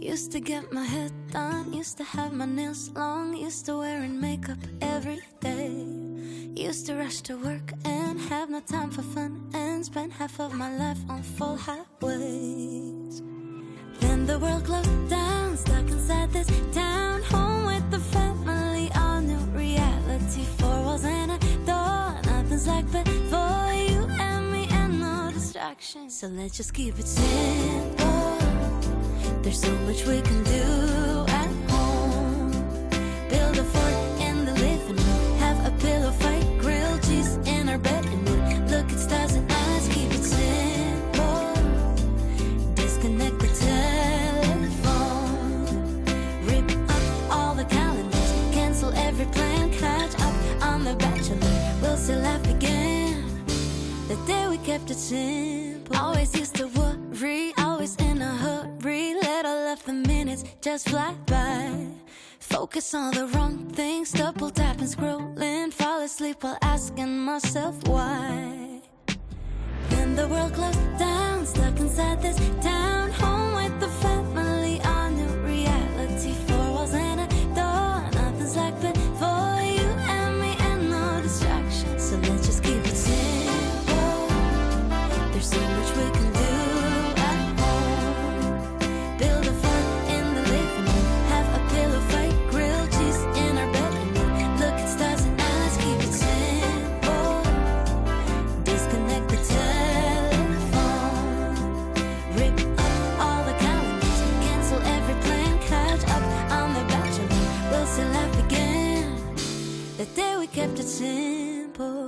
Used to get my hair done, used to have my nails long, used to wearing makeup every day. Used to rush to work and have no time for fun, and spend half of my life on full highways. Then the world closed down, stuck inside this town, home with the family, all new reality. Four walls and a door, nothing's like before. You and me and no distractions, so let's just keep it simple. There's so much we can do at home. Build a fort in the living room, have a pillow fight, grilled cheese in our bed, and then look at stars and eyes. Keep it simple. Disconnect the telephone, rip up all the calendars, cancel every plan, catch up on The Bachelor. We'll still laugh again the day we kept it simple. Always used to worry, always in a hurry, let all of the minutes just fly by. Focus on the wrong things, double tapping, scrolling, fall asleep while asking myself why. Then the world closed down, stuck inside this town, home with the family, on new reality. Four walls and a door, nothing's like before. You and me and no distractions, so let's just keep it simple. There's so much we can do at home. Build a fort in the living room, have a pillow fight, grilled cheese in our bed, and then look at stars and eyes. Keep it simple. Disconnect the telephone, rip up all the calendars, cancel every plan, catch up on The Bachelor. We'll still laugh again the day we kept it simple.